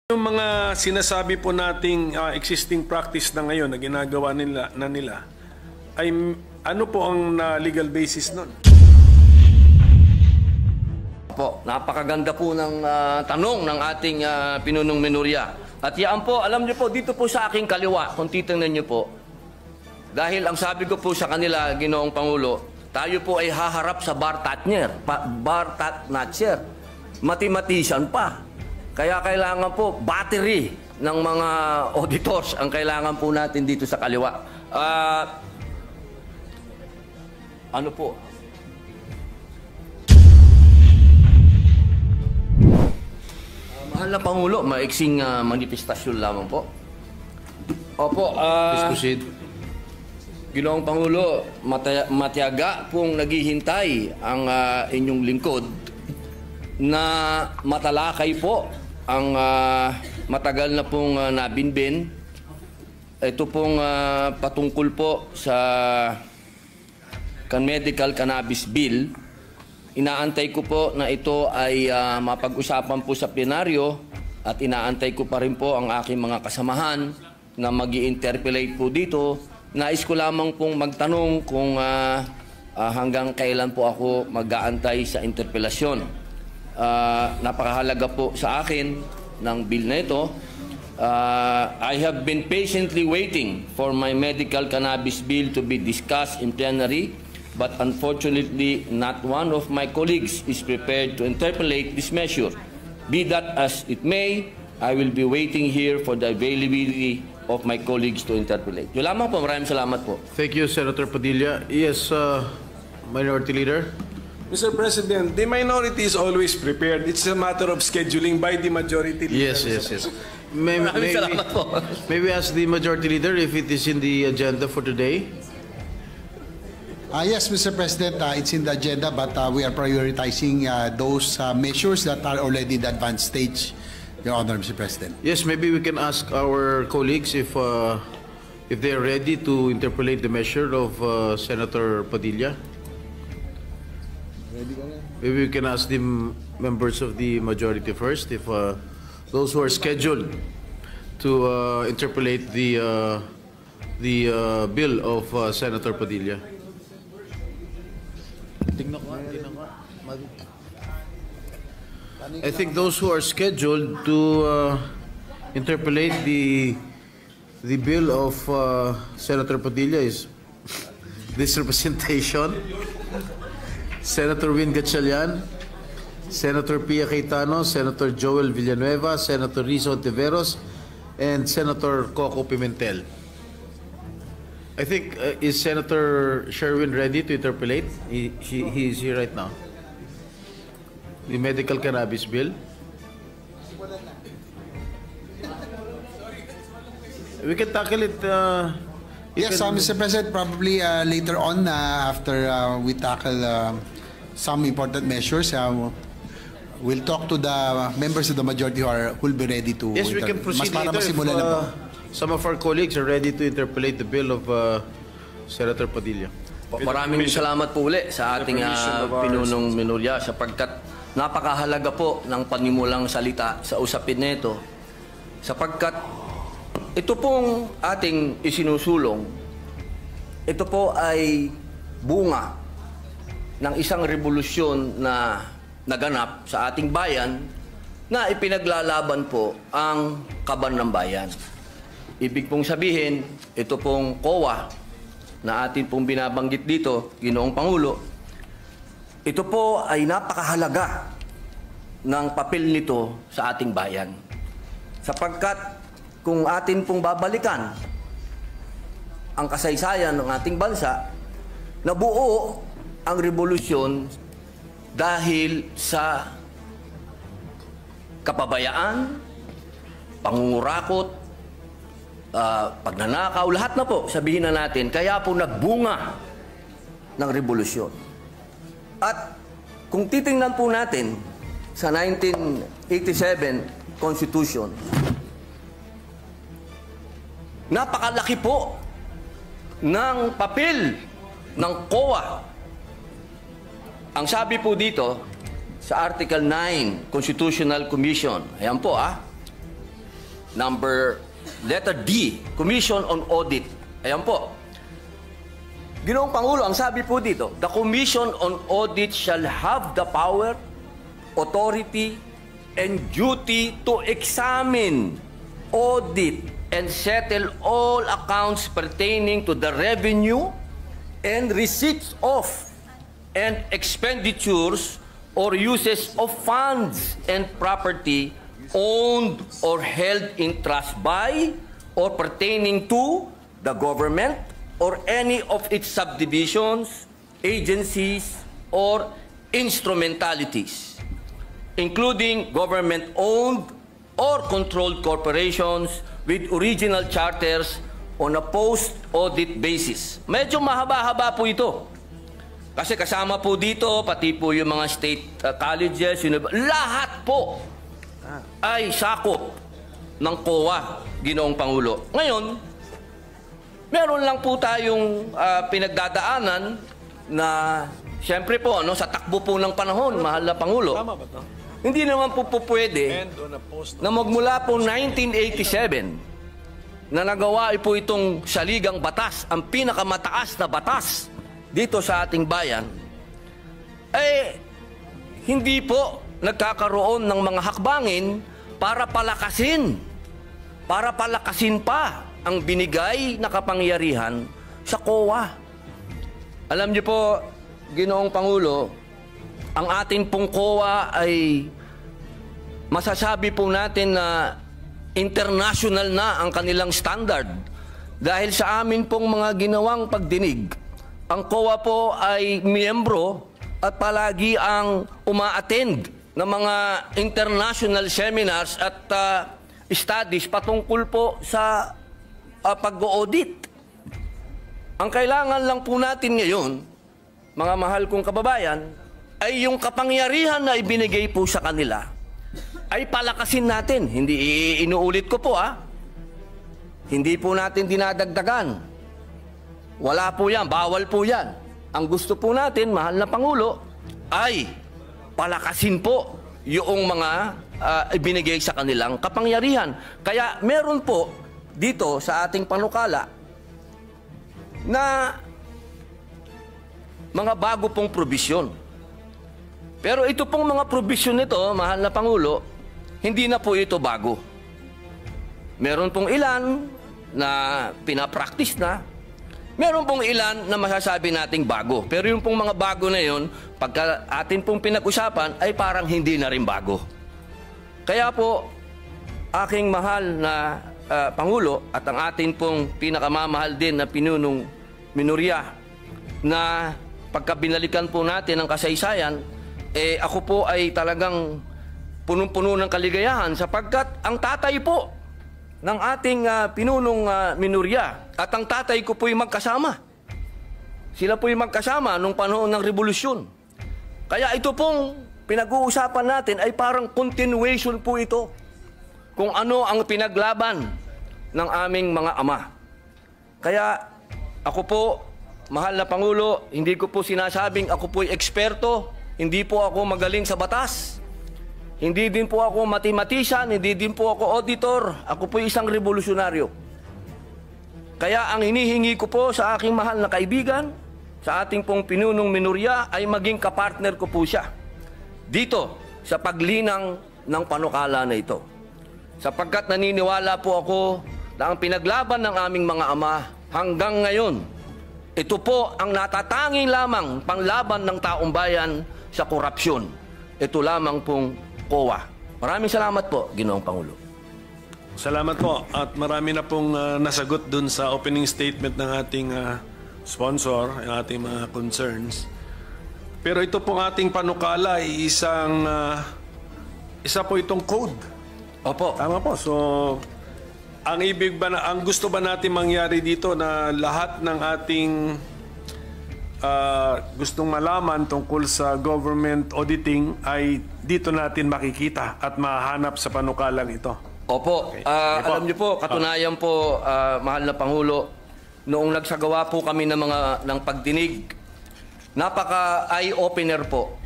Yung mga sinasabi po nating existing practice na ngayon na ginagawa nila ay ano po ang legal basis nun? Po, napakaganda po ng tanong ng ating pinunong minorya. At yan po, alam niyo po, dito po sa aking kaliwa, kung titingnan niyo po, dahil ang sabi ko po sa kanila, Ginoong Pangulo, tayo po ay haharap sa bar tatner, mathematician pa. Kaya kailangan po, battery ng mga auditors ang kailangan po natin dito sa kaliwa. Ano po? Mahal na Pangulo, maiksing manifestasyon lamang po. Opo, Please proceed. Ginoong Pangulo, matiyaga pong naghihintay ang inyong lingkod na matalakay po ang matagal na pong nabinbin. Ito pong patungkol po sa medical cannabis bill. Inaantay ko po na ito ay mapag-usapan po sa plenaryo at inaantay ko pa rin po ang aking mga kasamahan na mag-i-interpellate po dito. Nais ko lamang pong magtanong kung hanggang kailan po ako mag-aantay sa interpellasyon. Napakahalaga po sa akin ng bill na ito. I have been patiently waiting for my medical cannabis bill to be discussed in plenary, but unfortunately not one of my colleagues is prepared to interpolate this measure. Be that as it may, I will be waiting here for the availability of my colleagues to interpolate. Yun lamang po, maraming salamat po. Thank you, Senator Padilla. Yes, Minority Leader. Mr. President, the minority is always prepared. It's a matter of scheduling by the majority leader. Yes. May we ask the Majority Leader if it is in the agenda for today? Yes, Mr. President, it's in the agenda, but we are prioritizing those measures that are already in the advanced stage, Your Honor, Mr. President. Yes, maybe we can ask our colleagues if they are ready to interpolate the measure of Senator Padilla. Maybe we can ask the members of the majority first if those who are scheduled to interpolate the bill of Senator Padilla. I think those who are scheduled to interpolate the bill of Senator Padilla is this representation. Senator Win Gatchalian, Senator Pia Cayetano, Senator Joel Villanueva, Senator Rizzo Ontiveros, and Senator Coco Pimentel. I think, is Senator Sherwin ready to interpolate? He is here right now. The medical cannabis bill. We can tackle it. Yes, Mr. President, probably later on after we tackle some important measures, we'll talk to the members of the majority who will be ready to. Yes, we can proceed later if some of our colleagues are ready to interpolate the bill of Senator Padilla. Maraming salamat po uli sa ating pinunong minorya sapagkat napakahalaga po ng panimulang salita sa usapin na ito sapagkat ito pong ating isinusulong, ito po ay bunga ng isang revolusyon na naganap sa ating bayan na ipinaglalaban po ang kaban ng bayan. Ibig pong sabihin, ito pong COA na atin pong binabanggit dito, Ginoong Pangulo, ito po ay napakahalaga ng papel nito sa ating bayan. Sapagkat kung atin pong babalikan ang kasaysayan ng ating bansa, nabuo ang revolusyon dahil sa kapabayaan, pangungurakot, pagnanakaw, lahat na po, sabihin na natin, kaya po nagbunga ng revolusyon. At kung titingnan po natin sa 1987 Constitution, napakalaki po ng papel ng COA. Ang sabi po dito sa Article 9, Constitutional Commission, ayan po letter D, Commission on Audit. Ayan po. Ginoong Pangulo, ang sabi po dito, the Commission on Audit shall have the power, authority, and duty to examine, audit, and settle all accounts pertaining to the revenue and receipts of and expenditures or uses of funds and property owned or held in trust by or pertaining to the government or any of its subdivisions, agencies, or instrumentalities, including government-owned or controlled corporations with original charters on a post-audit basis. Medyo mahaba-haba po ito. Kasi kasama po dito, pati po yung mga state colleges, lahat po ay sakop ng COA, Ginoong Pangulo. Ngayon, meron lang po tayong pinagdadaanan na, siyempre po, sa takbo po ng panahon, mahal na Pangulo, Tama ba ito? hindi naman po pwede na magmula po 1987 na nagawa po itong saligang batas, ang pinakamataas na batas dito sa ating bayan, hindi po nagkakaroon ng mga hakbangin para palakasin pa ang binigay na kapangyarihan sa COA. Alam niyo po, Ginoong Pangulo, ang ating pong COA ay masasabi po natin na international na ang kanilang standard. Dahil sa amin pong mga ginawang pagdinig, ang COA po ay miyembro at palagi ang uma-attend ng mga international seminars at studies patungkol po sa pag-audit. Ang kailangan lang po natin ngayon, mga mahal kong kababayan, ay yung kapangyarihan na ibinigay po sa kanila ay palakasin natin. Hindi inuulit ko po Hindi po natin dinadagdagan. Wala po yan, bawal po yan. Ang gusto po natin, mahal na Pangulo, ay palakasin po yung mga ibinigay sa kanilang kapangyarihan. Kaya meron po dito sa ating panukala na mga bago pong probisyon. Pero ito pong mga probisyon nito, mahal na Pangulo, hindi na po ito bago. Meron pong ilan na pinapractice na, meron pong ilan na masasabi nating bago. Pero yung pong mga bago na yun, pagka atin pong pinag-usapan, ay parang hindi na rin bago. Kaya po, aking mahal na Pangulo at ang atin pong pinakamamahal din na pinunong minorya, na pagka binalikan po natin ang kasaysayan, ako po ay talagang punong-puno ng kaligayahan sapagkat ang tatay po ng ating pinunong minorya at ang tatay ko po'y magkasama. Sila po'y magkasama nung panahon ng revolusyon. Kaya ito pong pinag-uusapan natin ay parang continuation po ito kung ano ang pinaglaban ng aming mga ama. Kaya ako po, mahal na Pangulo, hindi ko po sinasabing ako po'y eksperto, hindi po ako magaling sa batas. Hindi din po ako mathematician, hindi din po ako auditor. Ako po isang revolusyonaryo. Kaya ang hinihingi ko po sa aking mahal na kaibigan, sa ating pong pinunong minorya, ay maging kapartner ko po siya dito sa paglinang ng panukala na ito. Sapagkat naniniwala po ako na ang pinaglaban ng aming mga ama hanggang ngayon, ito po ang natatanging lamang panglaban ng taong bayan sa korupsyon. Ito lamang pong COA. Maraming salamat po, Ginoong Pangulo. Salamat po. At marami na pong nasagot dun sa opening statement ng ating sponsor, yung ating mga concerns. Pero ito pong ating panukala ay isa po itong code. Opo. Tama po. So, ang gusto ba natin mangyari dito na lahat ng ating gustong malaman tungkol sa government auditing ay dito natin makikita at mahanap sa panukalang ito. Opo. Okay. Alam niyo po, katunayan po, mahal na Pangulo, noong nagsagawa po kami ng pagdinig, napaka eye-opener po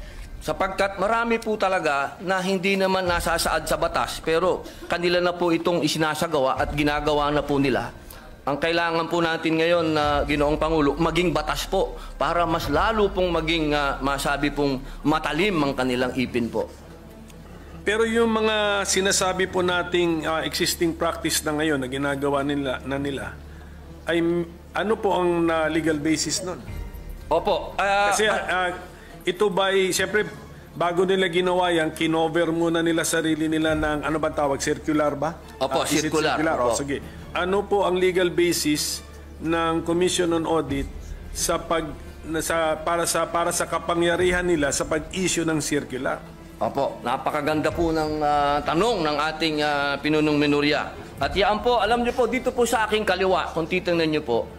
Sapagkat marami po talaga na hindi naman nasasaad sa batas, pero kanila na po itong isinasagawa at ginagawa na po nila. Ang kailangan po natin ngayon na Ginoong Pangulo, maging batas po para mas lalo pong maging masabi pong matalim ang kanilang ipin po. Pero yung mga sinasabi po nating existing practice na ngayon na ginagawa nila ay ano po ang legal basis nun? Opo. Kasi ito ba'y, siyempre, bago nila ginawa yan, kinover muna nila sarili nila ng, ano ba tawag, circular ba? Opo, Is it circular. O, Opo. sige. Ano po ang legal basis ng Commission on Audit para sa kapangyarihan nila sa pag-issue ng circular? Opo, napakaganda po ng tanong ng ating pinunong minorya. At yan po, alam niyo po, dito po sa aking kaliwa, kung titingnan niyo po,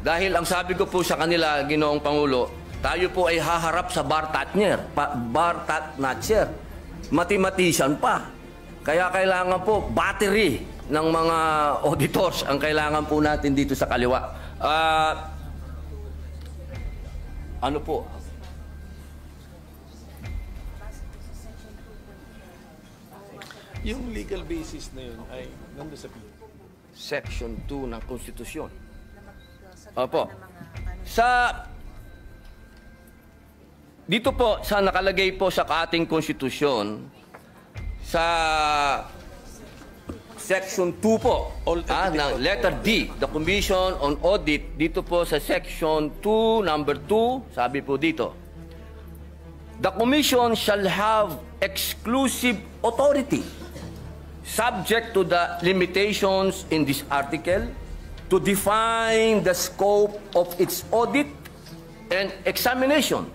dahil ang sabi ko po sa kanila, Ginoong Pangulo, tayo po ay haharap sa Bartatner, Bartatnacher, mathematician pa. Kaya kailangan po, battery ng mga auditors ang kailangan po natin dito sa kaliwa. Ano po? Yung legal basis na yun ay nandun sa PO. Section 2 ng Konstitusyon. Opo. Dito po, sa nakalagay po sa ating konstitusyon, sa Section 2 po, ng letter D, the Commission on Audit, dito po sa Section 2, number 2, sabi po dito, the Commission shall have exclusive authority subject to the limitations in this article to define the scope of its audit and examination,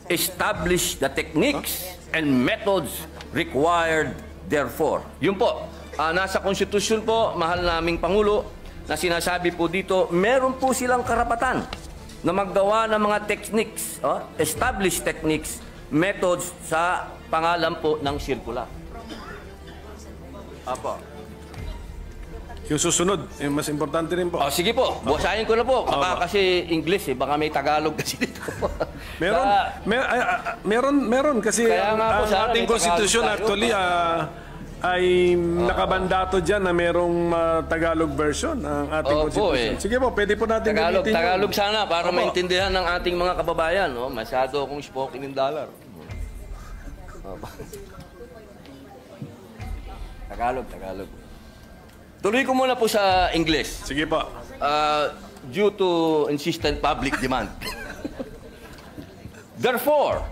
establish the techniques and methods required therefore. Yun po, nasa konstitusyon po, mahal naming Pangulo, na sinasabi po dito, meron po silang karapatan na maggawa ng mga techniques, establish techniques, methods sa pangalan po ng circular. Apo. Yung susunod, mas importante rin po. Sige po, basahin ko na po. Baka kasi English baka may Tagalog kasi dito. Meron kasi Kaya nga po, ang sana ating may konstitusyon Tagalog tayo. actually ay nakabandato dyan na merong Tagalog version ng ating konstitusyon. Sige po, pwede po natin gamitin yun. Tagalog sana para maintindihan ng ating mga kababayan. Masyado akong spoken in dollar. Tagalog. Tuloy ko muna po sa English. Sige po. Due to insistent public demand. Therefore,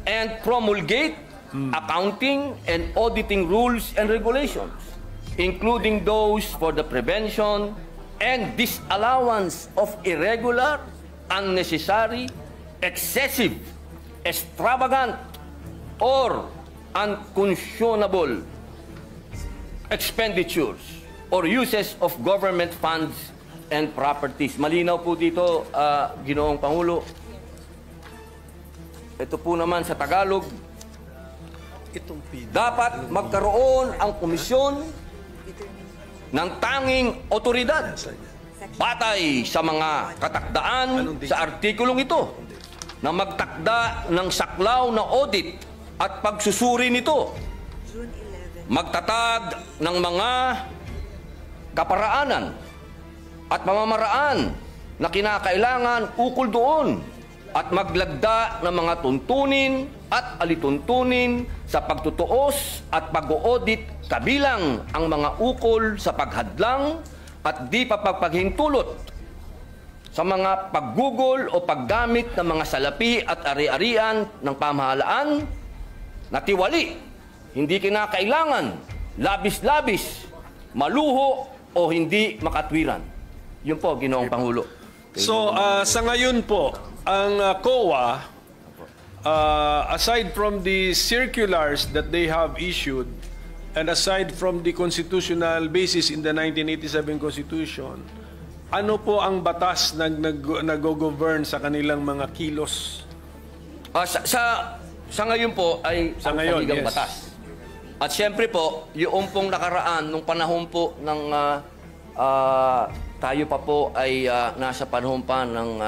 and promulgate accounting and auditing rules and regulations, including those for the prevention and disallowance of irregular, unnecessary, excessive, extravagant, or unconscionable expenditures or uses of government funds and properties. Malinaw po dito, Ginoong Pangulo. Ito po naman sa Tagalog, dapat magkaroon ang komisyon ng tanging otoridad batay sa mga katakdaan sa artikulong ito na magtakda ng saklaw na audit at pagsusuri nito, magtatag ng mga kaparaanan at pamamaraan na kinakailangan ukol doon at maglagda ng mga tuntunin at alituntunin sa pagtutuos at pag-audit kabilang ang mga ukol sa paghadlang at di pagpaghintulot sa mga paggugol o paggamit ng mga salapi at ari-arian ng pamahalaan na tiwali, hindi kinakailangan, labis-labis, maluho o hindi makatwiran. Yun po, Ginoong Pangulo. So, sa ngayon po, ang COA, aside from the circulars that they have issued, and aside from the constitutional basis in the 1987 Constitution, ano po ang batas na nag-govern sa kanilang mga kilos? Sa ngayon po ay Sa ngayon, saligang yes. batas. At siyempre po, yung pong nakaraan, nung panahon po ng tayo pa po ay nasa panahon pa ng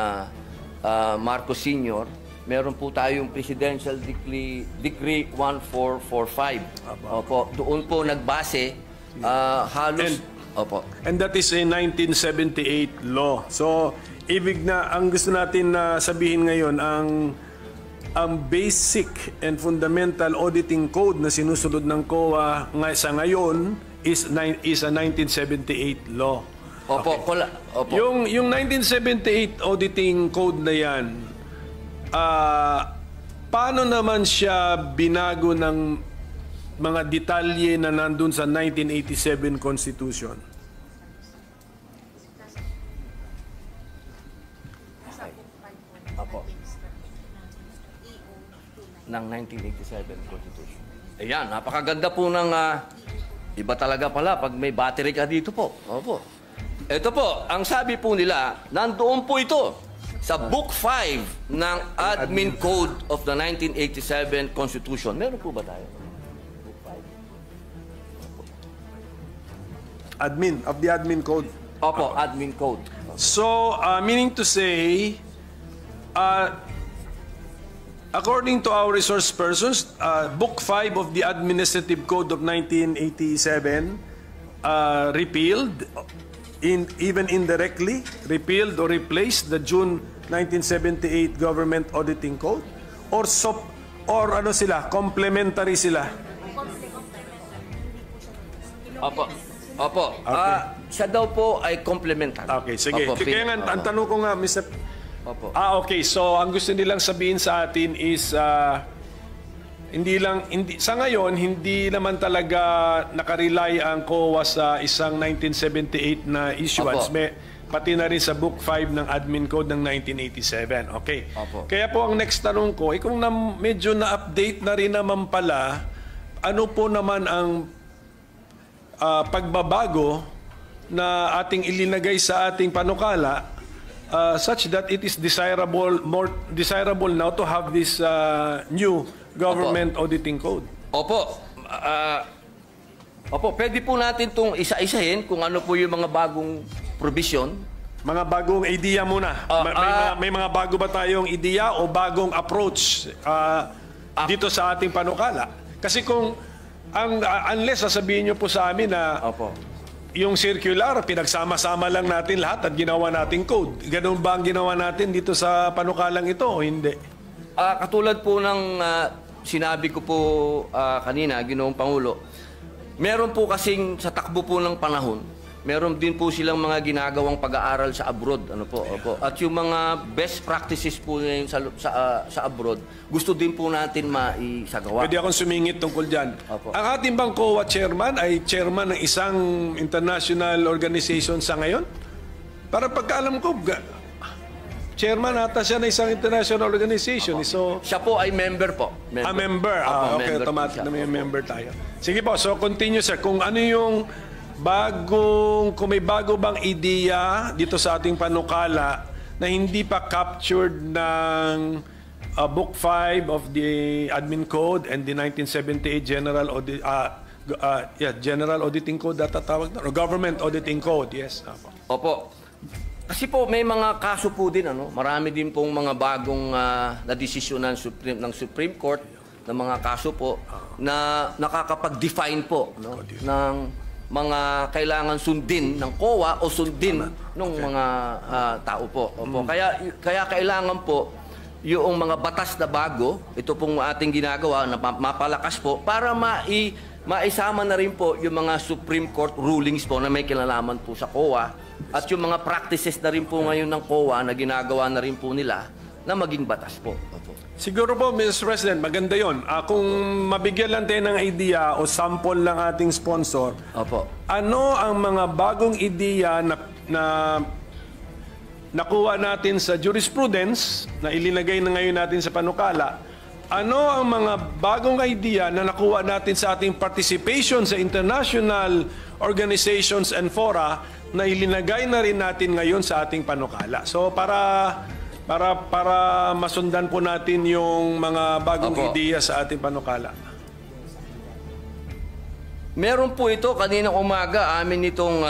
Marcos Sr., meron po tayong Presidential Decree 1445. Opo, doon po nagbase halos... Opo. And that is a 1978 law. So, ibig na, ang gusto natin na sabihin ngayon, ang basic and fundamental auditing code na sinusunod ng COA sa ngayon is a 1978 law. Opo, opo. Yung 1978 auditing code na yan, paano naman siya binago ng mga detalye na nandun sa 1987 Constitution? Opo. Ng 1987 Constitution. Ayan, napakaganda po ng iba talaga pala pag may battery ka dito po. Opo. Ito po, ang sabi po nila, nandoon po ito sa Book 5 ng Admin Code of the 1987 Constitution. Meron po ba tayo? Book 5. Of the admin code. Opo, Admin Code. So, meaning to say, according to our resource persons, Book 5 of the Administrative Code of 1987 repealed, even indirectly, repealed or replaced the June 1978 Government Auditing Code? Or ano sila, complementary sila? Opo. Opo. Okay. Siya daw po ay complementary. Okay, sige. Opo, Kaya nga, ang tanong ko nga, Mr. Opo. Okay. So, ang gusto nilang sabihin sa atin is, sa ngayon, hindi naman talaga nakarely ang COA sa isang 1978 na issuance. Opo. Pati na rin sa Book 5 ng Admin Code ng 1987. Okay. Opo. Kaya po ang next tanong ko, kung medyo na-update na rin naman pala, ano po naman ang pagbabago na ating ilinagay sa ating panukala such that it is more desirable now to have this new government auditing code. Opo. Opo, pwede po natin itong isa-isahin kung ano po yung mga bagong provision. Mga bagong idea muna. May mga bago ba tayong idea o bagong approach dito sa ating panukala? Kasi kung unless sasabihin nyo po sa amin na Opo. yung circular, pinagsama-sama lang natin lahat at ginawa nating code. Ganun ba ang ginawa natin dito sa panukalang ito o hindi? Katulad po ng sinabi ko po kanina, Ginoong Pangulo, meron po kasing sa takbo po ng panahon, meron din po silang mga ginagawang pag-aaral sa abroad. Ano po, opo. At yung mga best practices po ngayon sa abroad, gusto din po natin maisagawa. Pwede akong sumingit tungkol dyan. Opo. Ang ating bang COA chairman ay chairman ng isang international organization sa ngayon? Para pagkaalam ko, chairman ata siya ng isang international organization. So, Siya po ay member po. member. Opo, Okay, member automatic po siya. na may member tayo. Sige po, so continue sir. Kung ano yung kung may bago bang ideya dito sa ating panukala na hindi pa captured ng Book 5 of the Admin Code and the 1978 General Auditing Code tatawag na, or Government Auditing Code, yes. Opo. Kasi po may mga kaso po din, marami din pong mga bagong na-desisyon ng Supreme Court na mga kaso po na nakakapag-define po ng mga kailangan sundin ng COA o sundin ng mga tao po. Opo. Kaya kailangan po yung mga batas na bago, ito pong ating ginagawa na mapalakas po para maisama na rin po yung mga Supreme Court rulings po na may kinalaman po sa COA at yung mga practices na rin po ngayon ng COA na ginagawa na rin po nila na maging batas po. Opo. Siguro po, Mr. President, maganda yon. Kung mabigyan lang tayo ng idea o sample ng ating sponsor, Opo. ano ang mga bagong ideya na nakuha natin sa jurisprudence na ilinagay na ngayon natin sa panukala? Ano ang mga bagong idea na nakuha natin sa ating participation sa international organizations and fora na ilinagay na rin natin ngayon sa ating panukala? So para masundan po natin yung mga bagong Opo. ideya sa ating panukala. Meron po ito, kaninang umaga, amin itong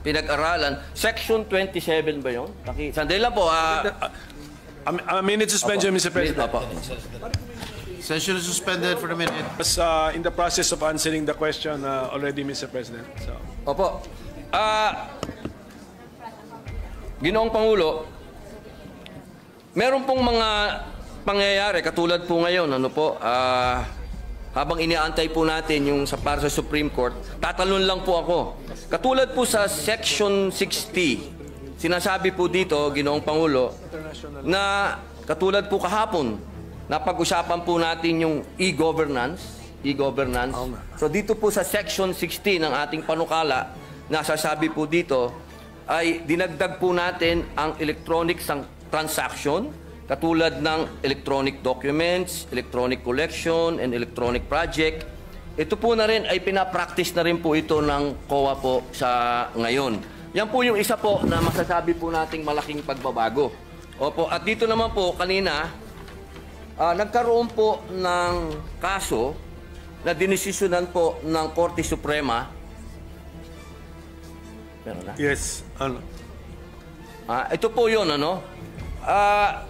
pinag-aralan. Section 27 ba yun? Sandali lang po. A minute suspension, Mr. President. Opo. Session is suspended for a minute. Was in the process of answering the question already, Mr. President. So, Opo. Ginoong Pangulo, meron pong mga pangyayari katulad po ngayon, ano po, habang iniaantay po natin yung para sa Supreme Court, tatalon lang po ako. Katulad po sa Section 60, sinasabi po dito, Ginoong Pangulo, na katulad po kahapon, napag-usapan po natin yung e-governance. So dito po sa Section 60 ng ating panukala, nasasabi po dito, ay dinagdag po natin ang electronic transaction, katulad ng electronic documents, electronic collection, and electronic project. Ito po na rin ay pinapractice na rin po ito ng COA po sa ngayon. Yan po yung isa po na masasabi po nating malaking pagbabago. Opo, at dito naman po kanina, nagkaroon po ng kaso na dinesisyonan po ng Korte Suprema. Meron na? yes. Ito po yun, ano?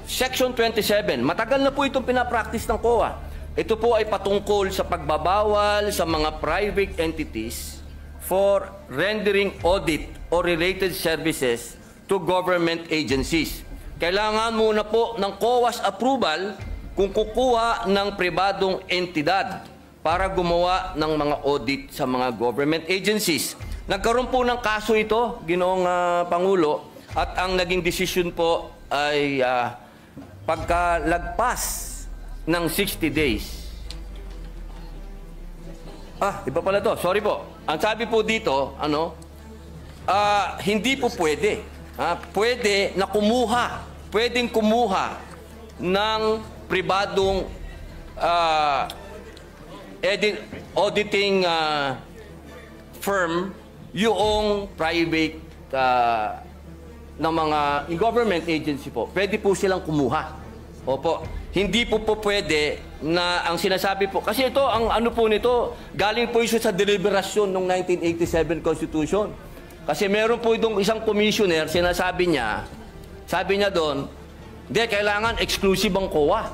Section 27, matagal na po itong pinapractice ng COA. Ito po ay patungkol sa pagbabawal sa mga private entities for rendering audit or related services to government agencies. Kailangan muna po ng COA's approval kung kukuha ng pribadong entidad para gumawa ng mga audit sa mga government agencies. Nagkaroon po ng kaso ito, Ginoong Pangulo, at ang naging decision po ay pagkalagpas ng 60 days. Iba pala to. Sorry po. Ang sabi po dito, hindi po pwede. Pwede na pwedeng kumuha ng pribadong auditing firm yung private ng mga government agency po. Pwede po silang kumuha. Opo. Hindi po pwede na ang sinasabi po, kasi ito, ang ano po nito, galing po ito sa deliberasyon ng 1987 Constitution. Kasi meron po itong isang commissioner, sinasabi niya, sabi niya doon, hindi, kailangan exclusive ang COA.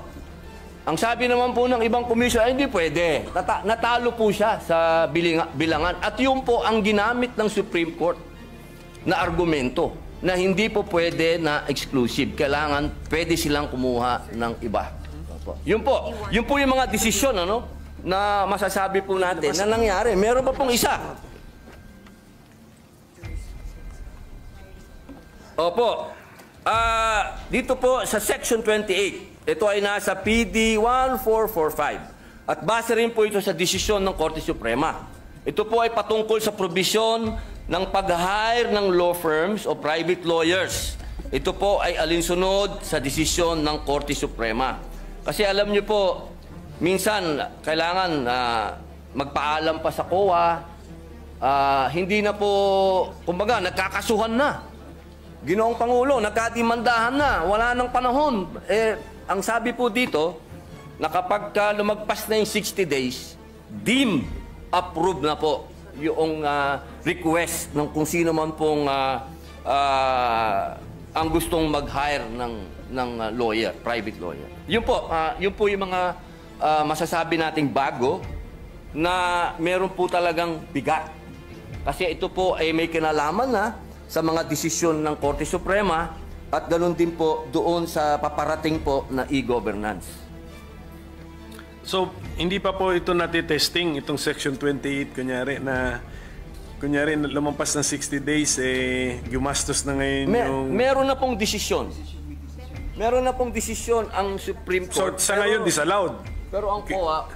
Ang sabi naman po ng ibang commissioner, hindi pwede. Natalo po siya sa bilangan. At yun po ang ginamit ng Supreme Court na argumento na hindi po pwede na exclusive. Kailangan pwede silang kumuha ng iba. Yun po yung mga desisyon na masasabi po natin na nangyari. Meron pa pong isa. Opo. Dito po sa Section 28, ito ay nasa PD 1445. At base rin po ito sa desisyon ng Korte Suprema. Ito po ay patungkol sa probisyon ng pag-hire ng law firms o private lawyers. Ito po ay alinsunod sa desisyon ng Korte Suprema. Kasi alam niyo po, minsan kailangan magpaalam pa sa COA, hindi na po, kumbaga, nagkakasuhan na. Ginoong Pangulo, nagkadimandahan na, wala nang panahon. Ang sabi po dito, na kapag lumagpas na yung 60 days, deemed approved na po yung request ng kung sino man pong ang gustong mag-hire ng lawyer, private lawyer. Yun po yung mga masasabi nating bago na meron po talagang bigat. Kasi ito po ay may kinalaman na sa mga desisyon ng Korte Suprema at ganoon din po doon sa paparating po na e-governance. So, hindi pa po ito natitesting, itong Section 28, kunyari lumampas ng 60 days, gumastos na ngayon yung... Meron na pong desisyon. Meron na pong desisyon ang Supreme Court. So, sa ngayon, disallowed. Pero ang COA,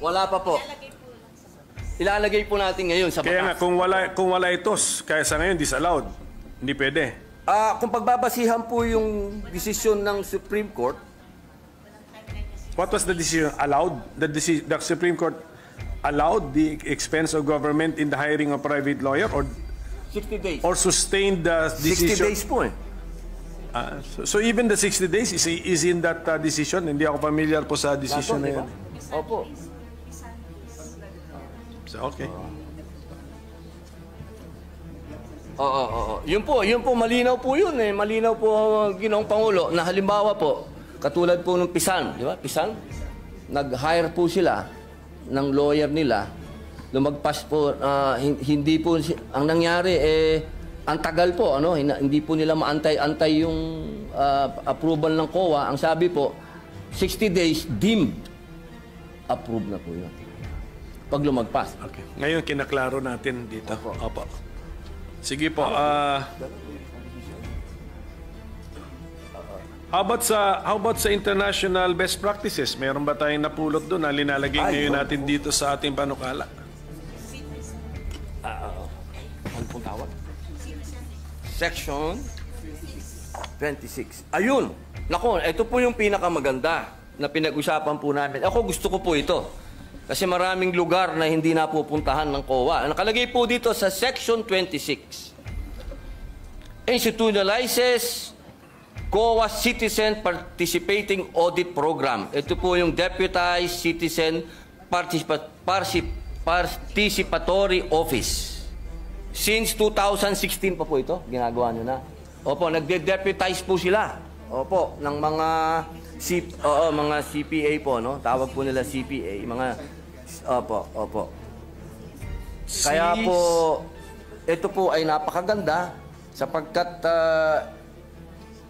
wala pa po. Ilalagay po natin ngayon sa batas. Kaya nga, kung wala ito, kaya sa ngayon, disallowed. Hindi pwede. Kung pagbabasihan po yung desisyon ng Supreme Court, what was the decision? Allowed? The Supreme Court allowed the expense of government in the hiring of private lawyer or 60 days. Or sustained the 60 decision? days po So even the 60 days is in that decision? Hindi ako familiar po sa decision na yan. Opo. So, okay. Oo. Yun po, malinaw po yun eh. Malinaw po, Ginoong Pangulo, na halimbawa po, katulad po ng Pisan, di ba? Pisan, nag-hire po sila ng lawyer nila, lumagpas po, hindi po, ang nangyari ang tagal po, ano, hindi po nila maantay-antay yung approval ng COA. Ang sabi po, 60 days deemed approved na po yun. Pag lumagpas. Okay. Ngayon, kinaklaro natin dito. Opo. Sige po. How about sa international best practices? Meron ba tayong napulot doon na linalagay ngayon natin dito sa ating panukala? Ano pong tawag? Section 26. Ayun! Nako, ito po yung pinakamaganda na pinag-usapan po namin. Ako gusto ko po ito. Kasi maraming lugar na hindi napupuntahan ng COA. Nakalagay po dito sa Section 26. Institutionalizes COA Citizen Participating Audit Program. Ito po yung Deputized Citizen Participatory Office. Since 2016 pa po ito, ginagawa nyo na. Opo, nagde-deputize po sila. Opo, ng mga mga CPA po, no? Tawag po nila CPA, mga opo. Kaya po ito po ay napakaganda sapagkat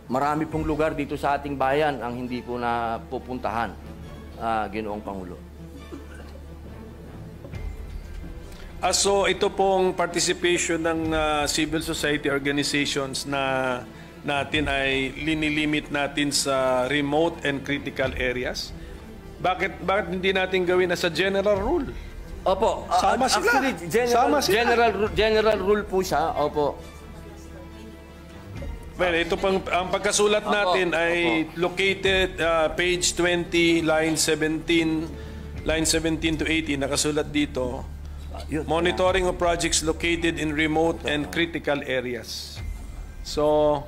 marami pong lugar dito sa ating bayan ang hindi po napupuntahan, Ginoong Pangulo. So ito pong participation ng civil society organizations na natin ay linilimit natin sa remote and critical areas. Bakit hindi natin gawin as a general rule? Opo. Sama sila. Actually, Sama sila. general rule po siya. Opo. Well, ito pang ang pagkasulat natin ay located page 20 line 17 to 18 nakasulat dito. Monitoring of projects located in remote and critical areas. So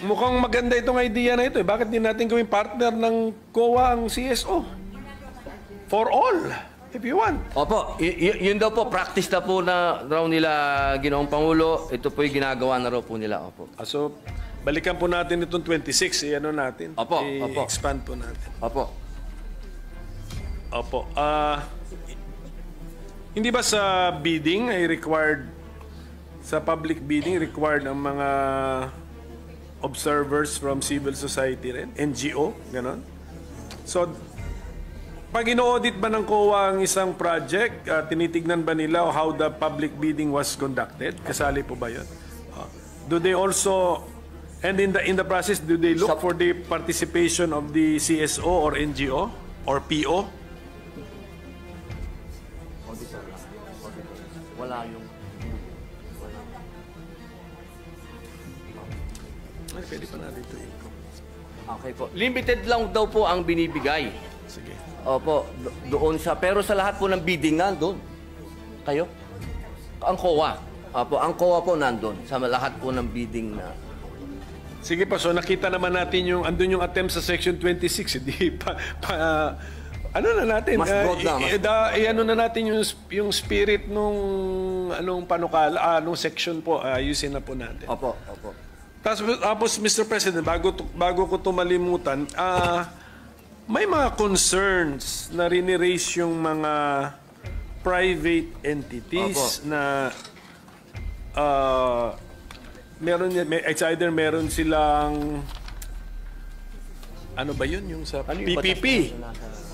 mukhang maganda itong idea na ito. Bakit din natin gawing partner ng COA ang CSO? For all, if you want. Opo, yun daw po, practice na po na raw nila, Ginoong Pangulo. Ito po yung ginagawa na raw po nila. Opo. So, balikan po natin itong 26. Ano natin? Opo. I-expand po natin. Opo. Hindi ba sa bidding ay required, sa public bidding, required ang mga observers from civil society rin? NGO? Ganon? So, pag ino-audit ba ng COA ang isang project, tinitignan ba nila how the public bidding was conducted? Kasali po ba yun? Do they also, and in the process, do they look for the participation of the CSO or NGO or PO? Wala yung... Ay, pwede pa natin ito. Okay po. Limited lang daw po ang binibigay. Sige. Opo, doon sa... Pero sa lahat po ng bidding nandun. Kayo? Ang COA. Opo, ang COA po nandun. Sa lahat po ng bidding na... Sige pa, so nakita naman natin yung... Andun yung attempt sa Section 26. Hindi ano na natin? Mas broad na. Ano na natin yung spirit nung anong panukala, nung section po, ayusin na po natin. Opo. Tapos Mr. President, bago ko ito malimutan, may mga concerns na riniraise yung mga private entities na it's either meron silang ano ba yun yung sa PPP?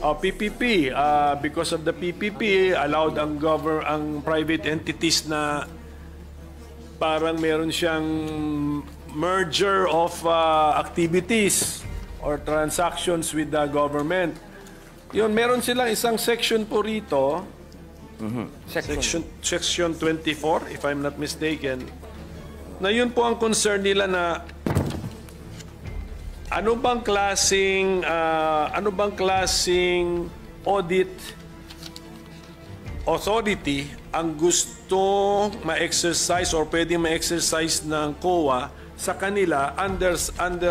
PPP. Because of the PPP, allowed ang private entities na parang meron siyang merger of activities or transactions with the government. Yun, meron silang isang section po rito, section 24, if I'm not mistaken, na yun po ang concern nila na ano bang klaseng audit authority ang gusto ma-exercise or pwede ma-exercise ng COA sa kanila under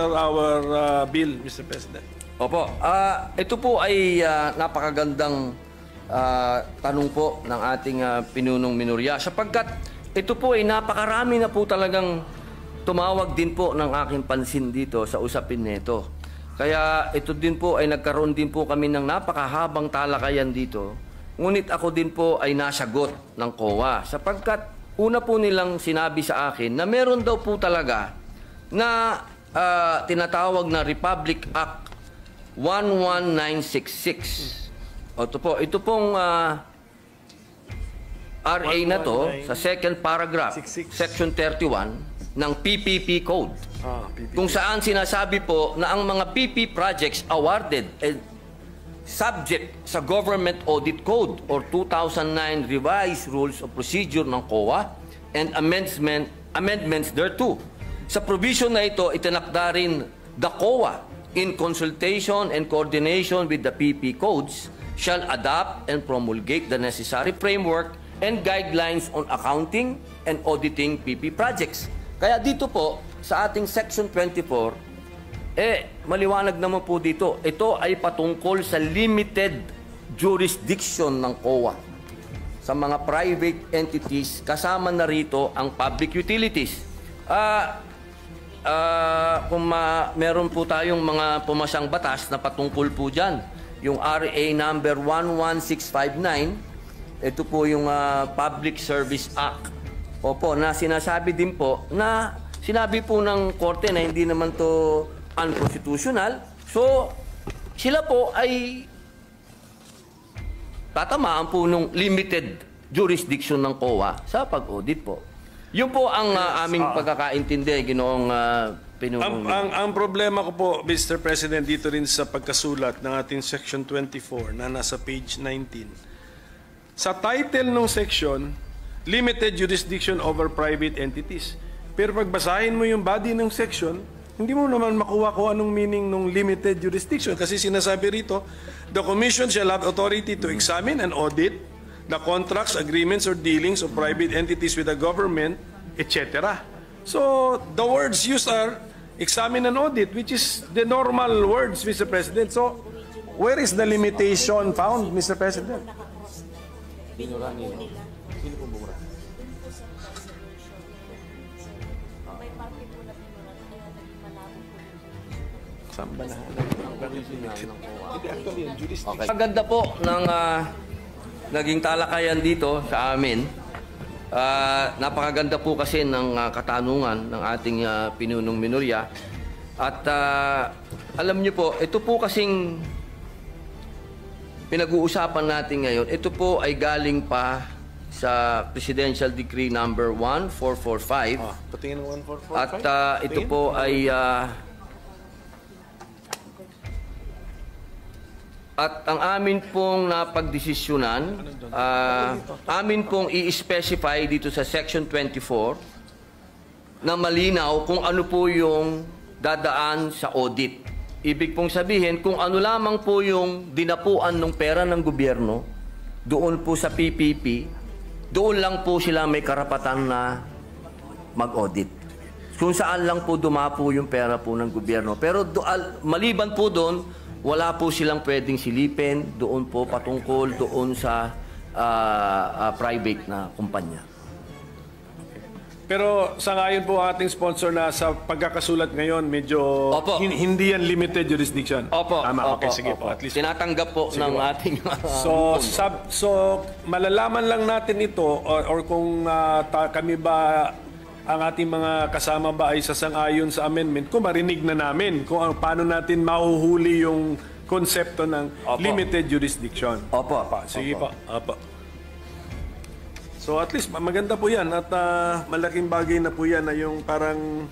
our bill, Mr. President? Opo. Ito po ay napakagandang tanong po ng ating pinunong minorya sapagkat ito po ay napakarami na po talagang tumawag din po ng aking pansin dito sa usapin nito. Kaya ito din po ay nagkaroon din po kami ng napakahabang talakayan dito. Ngunit ako din po ay nasagot ng COA sapagkat una po nilang sinabi sa akin na meron daw po talaga na tinatawag na Republic Act 11966. Ito pong RA na to sa second paragraph, section 31 ng PPP Code. Kung saan sinasabi po na ang mga PP projects awarded subject sa Government Audit Code or 2009 Revised Rules of Procedure ng COA and amendments thereto. Sa provision na ito, itinakda rin the COA in consultation and coordination with the PP codes shall adopt and promulgate the necessary framework and guidelines on accounting and auditing PP projects. Kaya dito po, sa ating Section 24, maliwanag naman po dito, ito ay patungkol sa limited jurisdiction ng COA. Sa mga private entities, kasama na rito ang public utilities. Kung meron po tayong mga pumasang batas na patungkol po dyan, yung RA number 11659, ito po yung Public Service Act. Opo, na sinasabi din po na sinabi po ng korte na hindi naman to unconstitutional. So, sila po ay tatamaan po ng limited jurisdiction ng COA sa pag-audit po. Yun po ang aming pagkakaintindi, Ginoong Pinuno. Ang problema ko po, Mr. President, dito rin sa pagkasulat ng ating Section 24 na nasa page 19. Sa title ng section, Limited Jurisdiction over Private Entities. Pero pagbasahin mo yung body ng section, hindi mo naman makuha kung anong meaning ng limited jurisdiction. Kasi sinasabi rito, the Commission shall have authority to examine and audit the contracts, agreements, or dealings of private entities with the government, etc. So, the words used are examine and audit, which is the normal words, Mr. President. So, where is the limitation found, Mr. President? Okay. Maganda po ng naging talakayan dito sa amin. Napakaganda po kasi ng katanungan ng ating pinunong minorya. At alam niyo po, ito po kasing pinag-uusapan natin ngayon, ito po ay galing pa sa Presidential Decree number 1445. Patingin ng 1445. At ito po ay at ang amin pong napagdesisyonan, amin pong i-specify dito sa Section 24 na malinaw kung ano po yung dadaan sa audit. Ibig pong sabihin, kung ano lamang po yung dinapuan ng pera ng gobyerno, doon po sa PPP, doon lang po sila may karapatan na mag-audit. Kung saan lang po dumapo yung pera po ng gobyerno. Pero maliban po doon, wala po silang pwedeng silipin doon po patungkol doon sa private na kumpanya. Pero sa ngayon po ating sponsor na sa pagkakasulat ngayon, medyo hindi yan limited jurisdiction. Opo. Tama, okay, Opo, sige opo. po. At least. Tinatanggap po ng ating So, malalaman lang natin ito or kung kami ba, ang ating mga kasama ba ay sasang-ayon sa amendment, kung marinig na namin kung paano natin mahuhuli yung konsepto ng limited jurisdiction. Opo. Sige po. Opo. So at least maganda po yan at malaking bagay na po yan na yung parang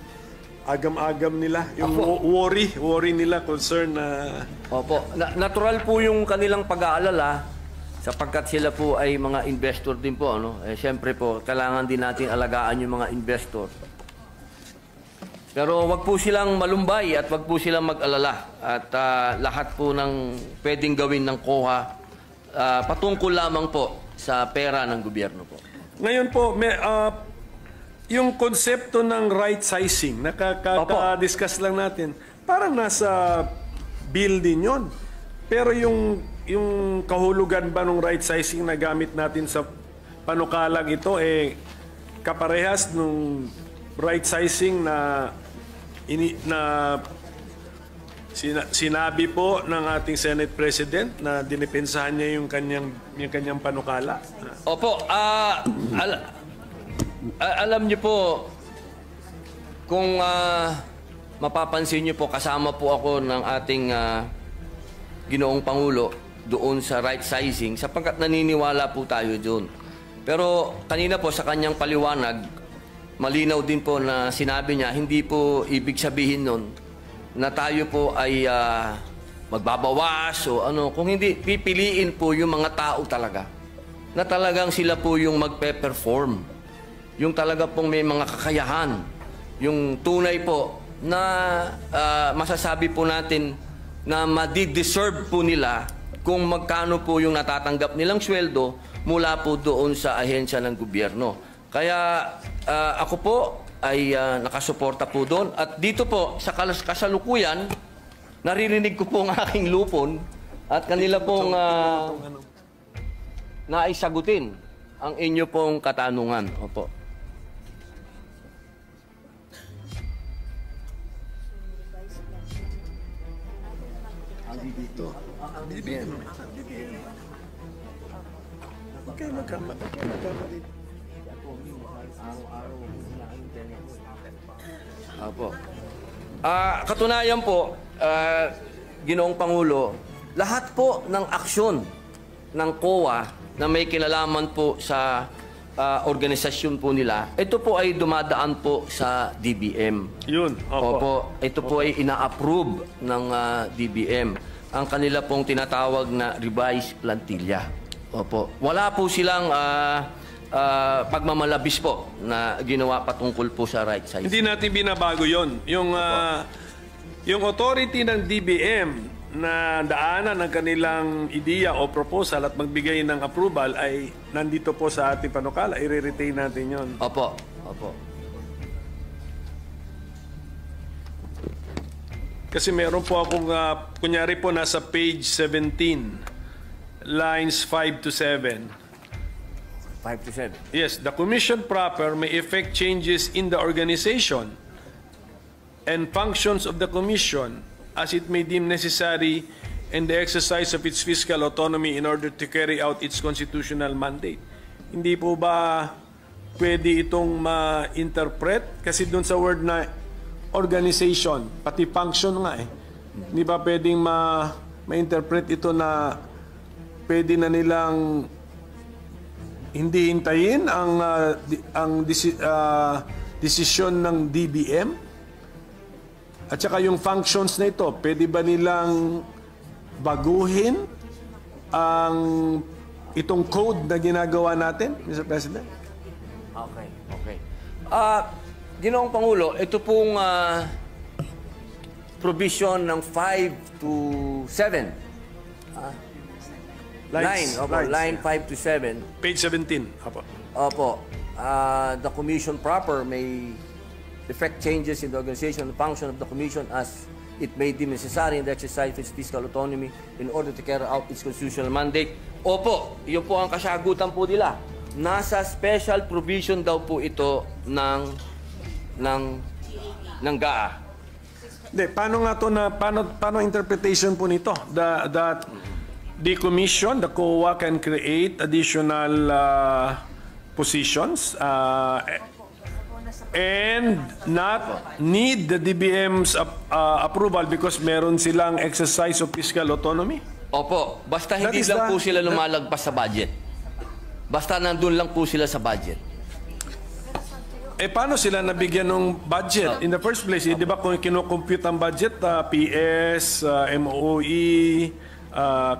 agam-agam nila, yung worry nila, concern na... Opo. Natural po yung kanilang pag-aalala sapagkat sila po ay mga investor din po. Siyempre po, kailangan din natin alagaan yung mga investor. Pero wag po silang malumbay at wag po silang mag-alala. At lahat po ng pwedeng gawin ng COA patungkol lamang po sa pera ng gobyerno po. Ngayon po, yung konsepto ng right sizing, nakaka-discuss lang natin, parang nasa bill din yun. Pero yung kahulugan ba ng right sizing na gamit natin sa panukalang ito, kaparehas nung right sizing na sinabi po ng ating Senate President na dinipensahan niya yung kanyang panukala. Opo, alam niyo po, kung mapapansin niyo po, kasama po ako ng ating Ginoong Pangulo doon sa right sizing sapagkat naniniwala po tayo doon. Pero kanina po sa kanyang paliwanag, malinaw din po na sinabi niya, hindi po ibig sabihin nun na tayo po ay magbabawas o ano. Kung hindi, pipiliin po yung mga tao talaga na talagang sila po yung magpe-perform. Yung talaga pong may mga kakayahan. Yung tunay po na masasabi po natin na madi-deserve po nila kung magkano po yung natatanggap nilang sweldo mula po doon sa ahensya ng gobyerno. Kaya ako po ay nakasuporta po doon. At dito po, sa kasalukuyan, naririnig ko po ang aking lupon at kanila pong naisagutin ang inyo pong katanungan. Opo. Opo. Katunayan po, Ginoong Pangulo, lahat po ng aksyon ng COA na may kinalaman po sa organisasyon po nila, ito po ay dumadaan po sa DBM. Yun, Opo. Ito po ay ina-approve ng DBM. Ang kanila pong tinatawag na revised plantilla. Opo. Wala po silang pagmamalabis po na ginawa patungkol po sa right size. Hindi natin binabago yon. Yung authority ng DBM na daanan ng kanilang ideya o proposal at magbigay ng approval ay nandito po sa ating panukala. I-retain natin yon. Opo. Opo. Kasi meron po akong, kunyari po nasa page 17, lines 5 to 7. 5 to 7. Yes, the commission proper may effect changes in the organization and functions of the commission as it may deem necessary in the exercise of its fiscal autonomy in order to carry out its constitutional mandate. Hindi po ba pwede itong ma-interpret? Kasi dun sa word na organization, pati function nga eh. Hindi ba pwedeng ma-interpret ito na pwede na nilang hindi hintayin ang desisyon ng DBM? At saka yung functions na ito, pwede ba nilang baguhin ang itong code na ginagawa natin, Mr. President? Okay, okay. Ginoong Pangulo, ito pong provision ng 5 to 7. Line 5 to 7. Page 17. Opo. Opo. The commission proper may effect changes in the organization and function of the commission as it may deem necessary in the exercise of its fiscal autonomy in order to carry out its constitutional mandate. Opo, yun po ang kasagutan po nila. Nasa special provision daw po ito ng GAA. Hindi, paano nga to na paano interpretation po nito? That the commission, the COA can create additional positions and not need the DBM's approval because meron silang exercise of fiscal autonomy? Opo, basta hindi lang po sila lumalagpas sa budget. Basta nandun lang po sila sa budget. Eh, paano sila nabigyan ng budget? In the first place, di ba kung kinocompute ang budget, PS, MOE,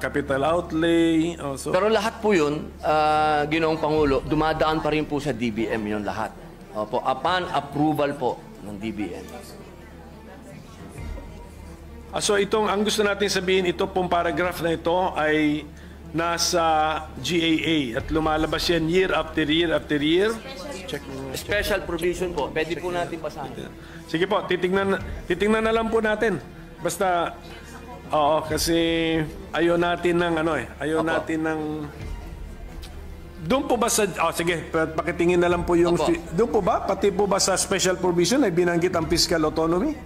capital outlay. Also. Pero lahat po yun, Ginoong Pangulo, dumadaan pa rin po sa DBM yun lahat. Opo, upon approval po ng DBM. So ang gusto natin sabihin, ito pong paragraph na ito ay nasa GAA at lumalabas yan year after year after year. Check. Special provision po. Pwede po natin basahin. Sige po, titingnan na lang po natin. Basta, kasi ayaw natin ng ayaw natin ng Doon po ba sa... sige, pakitingin na lang po yung... Opo. Doon po ba? Pati po ba sa special provision ay binanggit ang fiscal autonomy?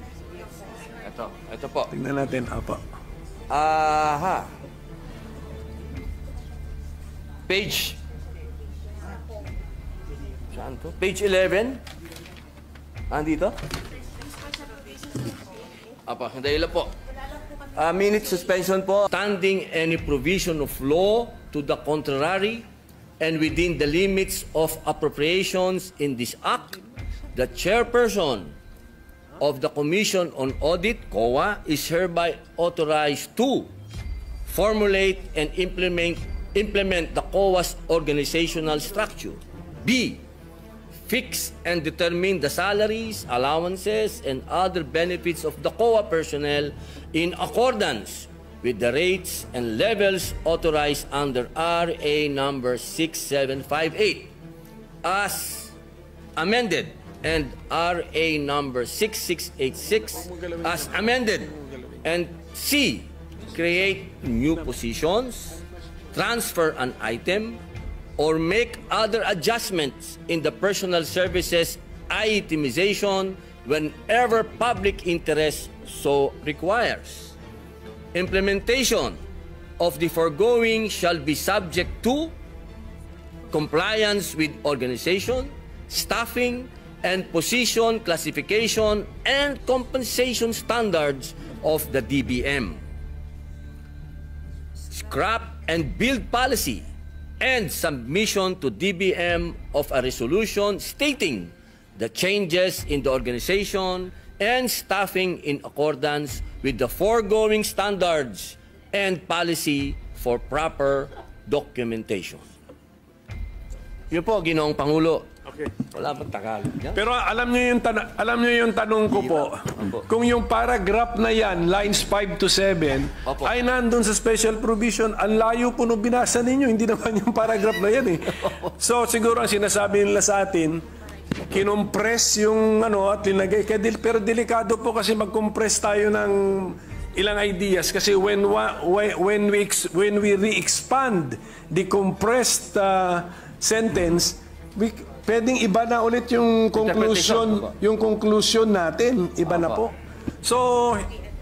Ito po. Tingnan natin. Opo. Aha. Page. Saan to? Page 11. Andito? Apa, sandali lang po. Minute suspension po. Standing any provision of law to the contrary and within the limits of appropriations in this act, the chairperson of the Commission on Audit, COA, is hereby authorized to formulate and implement the COA's organizational structure. B. Fix and determine the salaries, allowances, and other benefits of the COA personnel in accordance with the rates and levels authorized under RA number 6758 as amended and RA number 6686 as amended. And C. Create new positions, transfer an item, or make other adjustments in the personal services itemization whenever public interest so requires. Implementation of the foregoing shall be subject to compliance with organization, staffing, and position classification and compensation standards of the DBM. Scrap and build policy and submission to DBM of a resolution stating the changes in the organization and staffing in accordance with the foregoing standards and policy for proper documentation. Yun po, Ginoong Pangulo. Okay. Wala bang Tagalog yan? Pero alam niyo yung tanong ko po. Kung yung paragraph na yan, lines 5 to 7, Opo. ay nandun sa special provision, ang layo po nung binasa ninyo. Hindi naman yung paragraph na yan eh. So siguro ang sinasabi nila sa atin, kinompress yung at linagay. Pero delikado po kasi mag-compress tayo ng ilang ideas. Kasi when we re-expand the compressed sentence, pwedeng iba na ulit yung conclusion natin. Iba na po. So,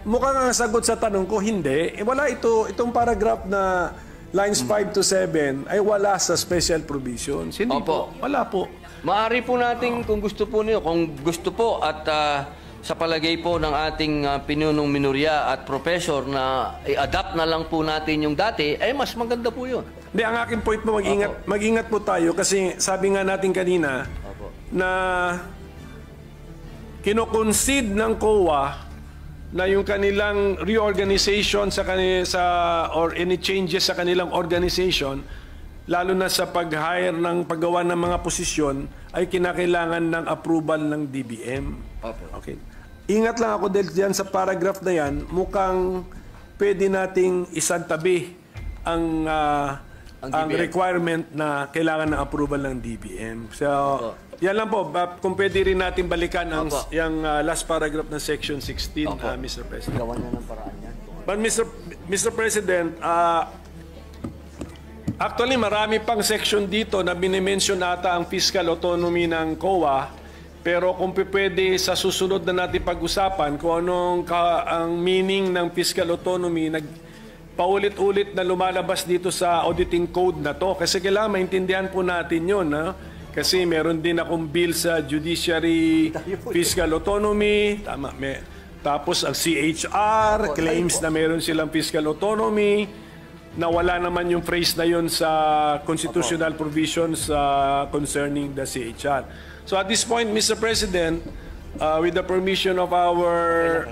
mukhang ang sagot sa tanong ko, hindi. Wala itong paragraph na lines 5 to 7 ay wala sa special provisions. Hindi po. Wala po. Maaari po natin, kung gusto po niyo, at sa palagay po ng ating pinunong minorya at professor na i-adapt na lang po natin yung dati, mas maganda po yun. Hindi, ang aking point po, mag-ingat po tayo kasi sabi nga natin kanina na kino-concede ng COA na yung kanilang reorganization or any changes sa kanilang organization, lalo na sa pag-hire ng paggawa ng mga posisyon, ay kinakailangan ng approval ng DBM. Okay. Ingat lang ako dahil diyan sa paragraph na yan, mukhang pwede nating isantabi ang requirement na kailangan ng approval ng DBM. So, yan lang po. Kung pwede rin natin balikan ang last paragraph ng Section 16, Mr. President. Gawa niya ng paraan yan. But Mr. President, actually marami pang section dito na binimension ata ang fiscal autonomy ng COA. Pero kung pwede sa susunod na natin pag-usapan kung anong ang meaning ng fiscal autonomy, paulit-ulit na lumalabas dito sa auditing code na to. Kasi kailangan maintindihan po natin yun. Kasi meron din akong bill sa judiciary fiscal autonomy. Tama. Tapos ang CHR claims na meron silang fiscal autonomy. Nawala naman yung phrase na yun sa constitutional provisions concerning the CHR. So at this point, Mr. President, with the permission of our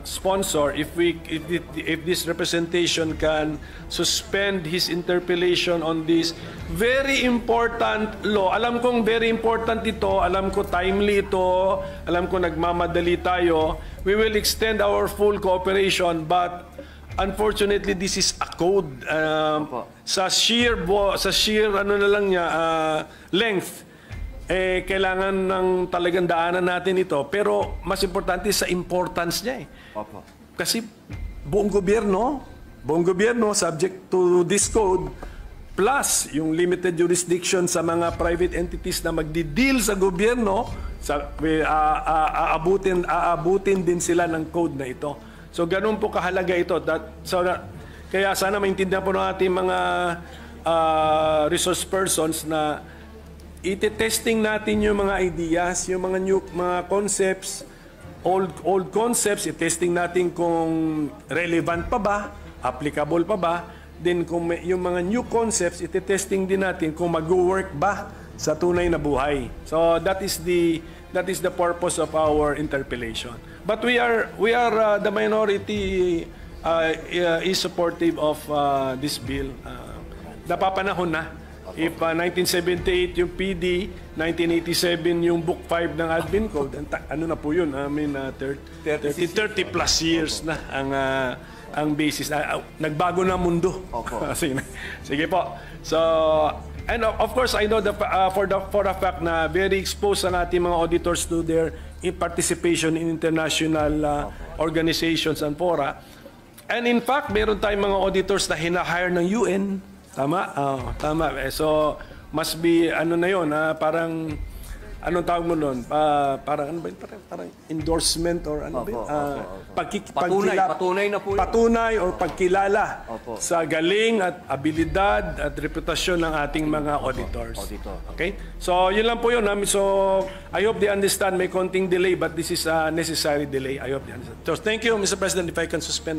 sponsor, if this representation can suspend his interpellation on this very important law. Alam kong very important ito, alam ko timely ito, alam ko nagmamadali tayo. We will extend our full cooperation, but unfortunately this is a code. Sa sheer length, kailangan ng talagang daanan natin ito. Pero mas importante sa importance niya Kasi buong gobyerno subject to this code, plus yung limited jurisdiction sa mga private entities na magdi-deal sa gobyerno, aabutin din sila ng code na ito. So ganun po kahalaga ito. Kaya sana maintindihan po ng ating mga resource persons na iti-testing natin yung mga ideas, yung mga new mga concepts, old concepts, i-testing natin kung relevant pa ba, applicable pa ba. Then kung yung mga new concepts, iti-testing din natin kung mag-work ba sa tunay na buhay. So that is the purpose of our interpellation. But we are the minority is supportive of this bill. Napapanahon na. If 1978 yung PD, 1987 yung Book 5 ng Admin Code, ano na po yun? I mean, 30 plus years na ang basis. Nagbago na mundo. Sige po. So, and of course, I know for a fact na very exposed ang ating mga auditors to their participation in international organizations and fora. And in fact, meron tayong mga auditors na hinahire ng UN. Tama? Tama. So, must be, ano na yun, parang, anong tawag mo nun? Parang, ano ba yun? Parang endorsement or ano ba yun? Patunay na po yun. Patunay o pagkilala sa galing at abilidad at reputasyon ng ating mga auditors. Okay? So, yun lang po yun. So, I hope they understand may konting delay but this is a necessary delay. I hope they understand. So, thank you, Mr. President, if I can suspend.